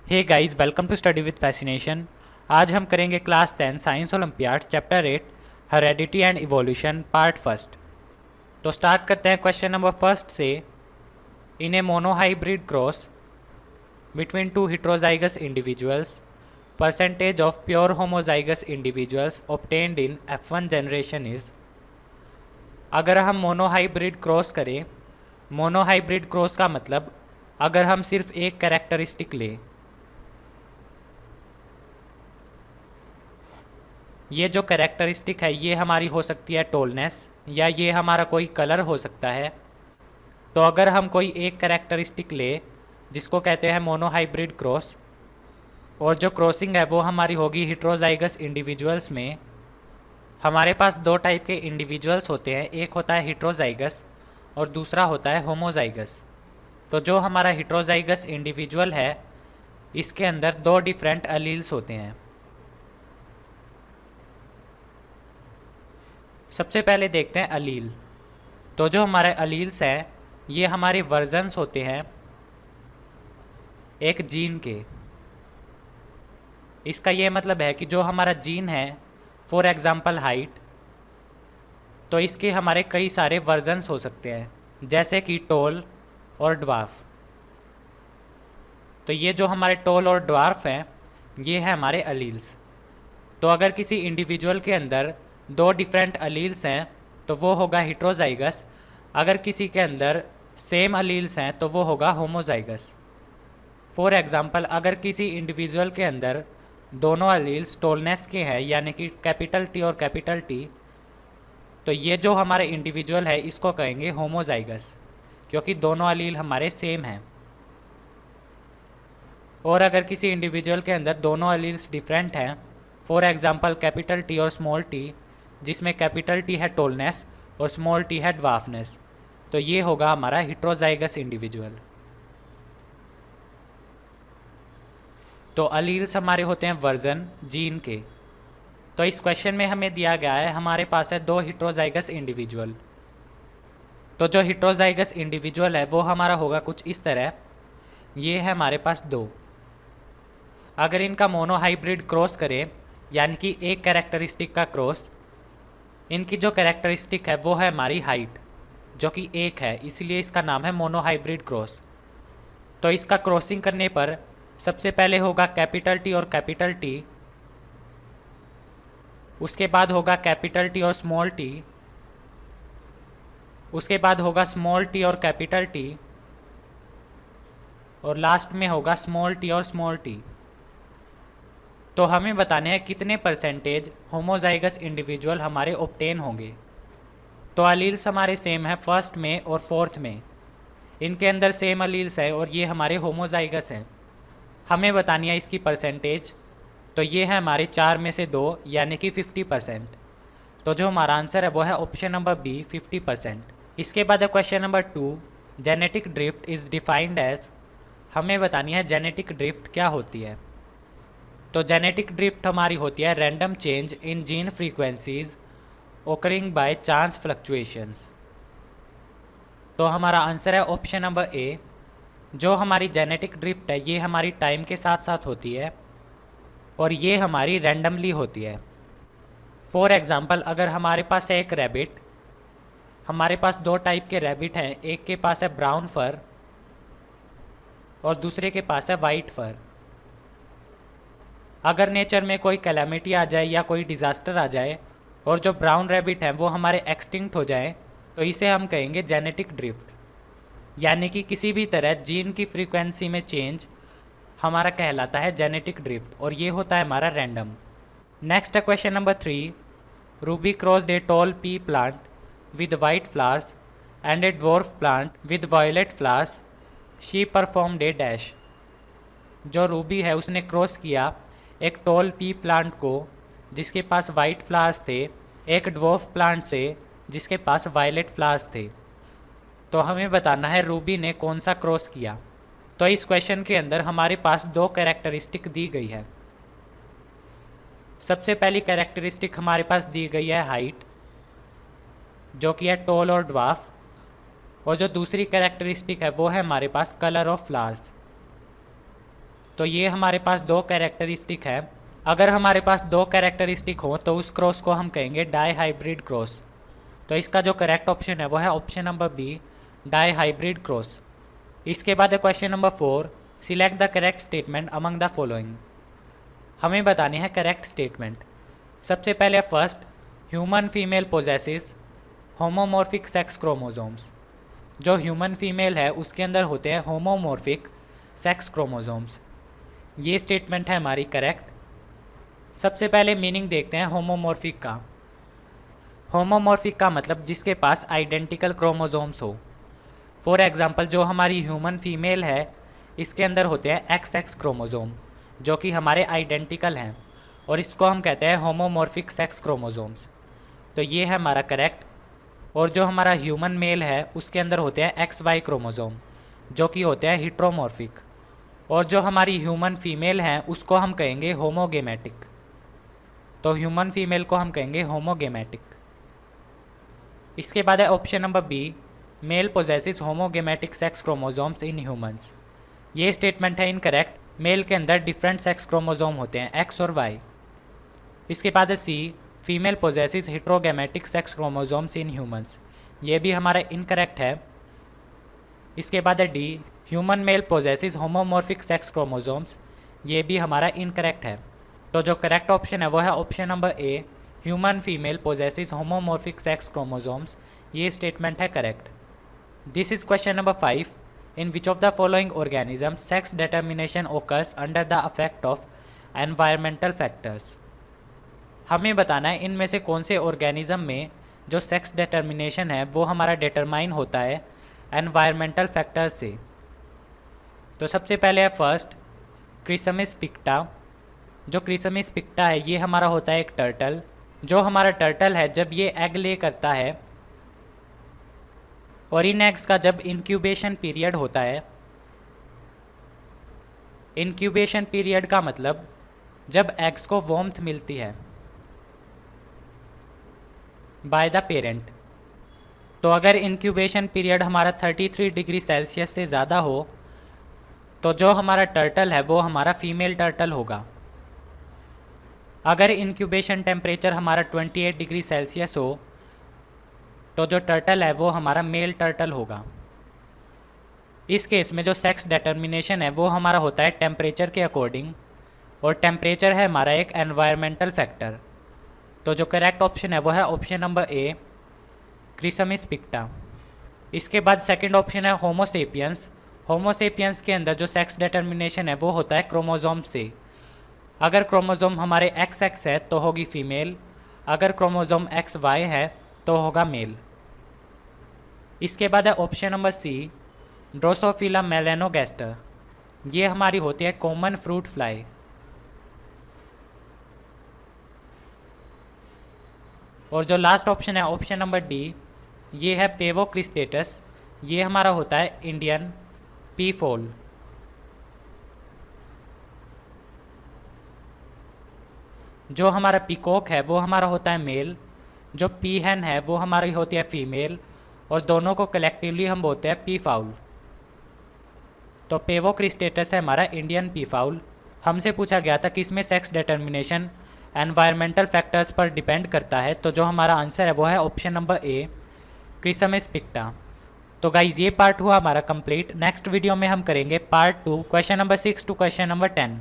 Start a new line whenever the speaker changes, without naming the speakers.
Hey guys, welcome to study with fascination. आज हम करेंगे class 10 science olympiad chapter 8 heredity and evolution part first. तो start करते हैं क्वेश्चन नंबर फर्स्ट से। In a monohybrid cross between two heterozygous individuals, percentage of pure homozygous individuals obtained in F1 generation is। अगर हम monohybrid cross करें, monohybrid cross का मतलब अगर हम सिर्फ एक कैरेक्टरिस्टिक लें, ये जो कैरेक्टरिस्टिक है ये हमारी हो सकती है टोलनेस, या ये हमारा कोई कलर हो सकता है। तो अगर हम कोई एक कैरेक्टरिस्टिक ले जिसको कहते हैं मोनोहाइब्रिड क्रॉस, और जो क्रॉसिंग है वो हमारी होगी हिट्रोजाइगस इंडिविजुअल्स में। हमारे पास दो टाइप के इंडिविजुअल्स होते हैं, एक होता है हिट्रोजाइगस और दूसरा होता है होमोजाइगस। तो जो हमारा हिट्रोजाइगस इंडिविजुअल है इसके अंदर दो डिफरेंट अलील्स होते हैं। सबसे पहले देखते हैं अलील। तो जो हमारे अलील्स हैं ये हमारे वर्जन्स होते हैं एक जीन के। इसका ये मतलब है कि जो हमारा जीन है, फॉर एग्जांपल हाइट, तो इसके हमारे कई सारे वर्जन्स हो सकते हैं, जैसे कि टॉल और ड्वार्फ। तो ये जो हमारे टॉल और ड्वार्फ हैं ये है हमारे अलील्स। तो अगर किसी इंडिविजुअल के अंदर दो डिफरेंट अलील्स हैं तो वो होगा हिट्रोजाइगस। अगर किसी के अंदर सेम अलील्स हैं तो वो होगा होमोजाइगस। फॉर एग्जांपल, अगर किसी इंडिविजुअल के अंदर दोनों अलील्स टोलनेस के हैं, यानी कि कैपिटल टी और कैपिटल टी, तो ये जो हमारे इंडिविजुअल है इसको कहेंगे होमोजाइगस, क्योंकि दोनों अलील हमारे सेम हैं। और अगर किसी इंडिविजुअल के अंदर दोनों अलील्स डिफरेंट हैं, फॉर एग्जांपल कैपिटल टी और स्मॉल टी, जिसमें कैपिटल टी है टोलनेस और स्मॉल टी है ड्वार्फनेस, तो ये होगा हमारा हिट्रोजाइगस इंडिविजुअल। तो अलील्स हमारे होते हैं वर्जन जीन के। तो इस क्वेश्चन में हमें दिया गया है, हमारे पास है दो हिट्रोजाइगस इंडिविजुअल। तो जो हिट्रोजाइगस इंडिविजुअल है वो हमारा होगा कुछ इस तरह। ये है हमारे पास दो। अगर इनका मोनोहाइब्रिड क्रॉस करें, यानी कि एक कैरेक्टरिस्टिक का क्रॉस, इनकी जो कैरेक्टरिस्टिक है वो है हमारी हाइट, जो कि एक है, इसलिए इसका नाम है मोनोहाइब्रिड क्रॉस। तो इसका क्रॉसिंग करने पर सबसे पहले होगा कैपिटल टी और कैपिटल टी, उसके बाद होगा कैपिटल टी और स्मॉल टी, उसके बाद होगा स्मॉल टी और कैपिटल टी, और लास्ट में होगा स्मॉल टी और स्मॉल टी। तो हमें बताने हैं कितने परसेंटेज होमोजाइगस इंडिविजुअल हमारे ऑब्टेन होंगे। तो अलील्स हमारे सेम है फर्स्ट में और फोर्थ में, इनके अंदर सेम अलील्स है और ये हमारे होमोजाइगस हैं। हमें बतानी है इसकी परसेंटेज। तो ये है हमारे 4 में से 2, यानी कि 50%। तो जो हमारा आंसर है वो है ऑप्शन नंबर बी, 50%। इसके बाद है question number 2, genetic drift is defined as. हमें बतानी है जेनेटिक ड्रिफ्ट क्या होती है। तो जेनेटिक ड्रिफ्ट हमारी होती है random change in gene frequencies occurring by chance fluctuations. तो हमारा आंसर है ऑप्शन नंबर ए। जो हमारी जेनेटिक ड्रिफ्ट है ये हमारी टाइम के साथ साथ होती है और ये हमारी रैंडमली होती है। फॉर एग्ज़ाम्पल, अगर हमारे पास है एक रैबिट, हमारे पास दो टाइप के रैबिट हैं, एक के पास है ब्राउन फर और दूसरे के पास है वाइट फर। अगर नेचर में कोई कैलामिटी आ जाए या कोई डिज़ास्टर आ जाए और जो ब्राउन रैबिट हैं वो हमारे एक्सटिंक्ट हो जाए, तो इसे हम कहेंगे जेनेटिक ड्रिफ्ट, यानी कि किसी भी तरह जीन की फ्रीक्वेंसी में चेंज हमारा कहलाता है जेनेटिक ड्रिफ्ट, और ये होता है हमारा रैंडम। नेक्स्ट है question number 3, Ruby crossed a tall pea plant with white flowers and a dwarf plant with violet flowers, she performed a dash. जो रूबी है उसने क्रॉस किया एक टॉल पी प्लांट को जिसके पास वाइट फ्लावर्स थे, एक ड्वार्फ प्लांट से जिसके पास वायलेट फ्लावर्स थे। तो हमें बताना है रूबी ने कौन सा क्रॉस किया। तो इस क्वेश्चन के अंदर हमारे पास दो कैरेक्टरिस्टिक दी गई है। सबसे पहली कैरेक्टरिस्टिक हमारे पास दी गई है हाइट, जो कि है टॉल और ड्वार्फ, और जो दूसरी कैरेक्टरिस्टिक है वो है हमारे पास कलर ऑफ फ्लावर्स। तो ये हमारे पास दो कैरेक्टरिस्टिक है। अगर हमारे पास दो कैरेक्टरिस्टिक हो तो उस क्रॉस को हम कहेंगे डाई हाइब्रिड क्रॉस। तो इसका जो करेक्ट ऑप्शन है वो है option number B, dihybrid cross. इसके बाद है question number 4, select the correct statement among the following. हमें बतानी है करेक्ट स्टेटमेंट। सबसे पहले first, human female possesses homomorphic sex chromosomes. जो ह्यूमन फीमेल है उसके अंदर होते हैं होमोमॉर्फिक सेक्स क्रोमोसोम्स। ये स्टेटमेंट है हमारी करेक्ट। सबसे पहले मीनिंग देखते हैं होमोमॉर्फिक का। होमोमॉर्फिक का मतलब जिसके पास आइडेंटिकल क्रोमोसोम्स हो। फॉर एग्जांपल जो हमारी ह्यूमन फीमेल है इसके अंदर होते हैं XX क्रोमोसोम जो कि हमारे आइडेंटिकल हैं, और इसको हम कहते हैं होमोमॉर्फिक सेक्स क्रोमोसोम्स। तो ये है हमारा करेक्ट। और जो हमारा ह्यूमन मेल है उसके अंदर होते हैं XY क्रोमोसोम जो कि होते हैं हिट्रोमॉर्फिक। और जो हमारी ह्यूमन फीमेल है उसको हम कहेंगे होमोगेमेटिक। तो ह्यूमन फीमेल को हम कहेंगे होमोगेमेटिक। इसके बाद है option number B, male possesses homogametic sex chromosomes in humans. ये स्टेटमेंट है इनकरेक्ट। मेल के अंदर डिफरेंट सेक्स क्रोमोसोम होते हैं X और Y। इसके बाद है C, female possesses heterogametic sex chromosomes in humans. ये भी हमारा इनकरेक्ट है। इसके बाद है D, human male possesses homomorphic sex chromosomes. ये भी हमारा इनकरेक्ट है। तो जो करेक्ट ऑप्शन है वो है option number A, human female possesses homomorphic sex chromosomes. ये स्टेटमेंट है correct. This is question number 5, in which of the following organism sex determination occurs under the affect of environmental factors. हमें बताना है इनमें से कौन से ऑर्गेनिज्म में जो सेक्स डिटर्मिनेशन है वो हमारा डिटरमाइन होता है एनवायरमेंटल फैक्टर्स से। तो सबसे पहले है फर्स्ट, क्रिसमिस पिक्टा। जो क्रिसमिस पिक्टा है ये हमारा होता है एक टर्टल। जो हमारा टर्टल है जब ये एग ले करता है और इन एग्स का जब इंक्यूबेशन पीरियड होता है, इंक्यूबेशन पीरियड का मतलब जब एग्स को वार्मथ मिलती है बाय द पेरेंट। तो अगर इंक्यूबेशन पीरियड हमारा 33 डिग्री सेल्सियस से ज़्यादा हो तो जो हमारा टर्टल है वो हमारा फीमेल टर्टल होगा। अगर इंक्यूबेशन टेम्परेचर हमारा 28 डिग्री सेल्सियस हो तो जो टर्टल है वो हमारा मेल टर्टल होगा। इस केस में जो सेक्स डिटर्मिनेशन है वो हमारा होता है टेम्परेचर के अकॉर्डिंग, और टेम्परेचर है हमारा एक एनवायरमेंटल फैक्टर। तो जो करेक्ट ऑप्शन है वो है ऑप्शन नंबर ए, क्रिसमिस पिक्टा। इसके बाद सेकंड ऑप्शन है होमोसेपियंस। होमोसेपियंस के अंदर जो सेक्स डिटर्मिनेशन है वो होता है क्रोमोसोम से। अगर क्रोमोसोम हमारे XX है तो होगी फीमेल, अगर क्रोमोसोम XY है तो होगा मेल। इसके बाद है ऑप्शन नंबर सी, ड्रोसोफिला मेलेनोगैस्टर। ये हमारी होती है कॉमन फ्रूट फ्लाई। और जो लास्ट ऑप्शन है ऑप्शन नंबर डी, ये है पेवोक्रिस्टेटस। ये हमारा होता है इंडियन पी फॉल। जो हमारा पीकॉक है वो हमारा होता है मेल, जो पीहन है वो हमारी होती है फीमेल, और दोनों को कलेक्टिवली हम बोलते हैं पी फाउल। तो पेवोक्रिस्टेटस है हमारा इंडियन पी फाउल। हमसे पूछा गया था कि इसमें सेक्स डिटर्मिनेशन एनवायरमेंटल फैक्टर्स पर डिपेंड करता है, तो जो हमारा आंसर है वो है ऑप्शन नंबर ए, क्रिसमिस पिक्टा। तो गाइज ये पार्ट हुआ हमारा कंप्लीट। नेक्स्ट वीडियो में हम करेंगे part 2, question number 6 to question number 10।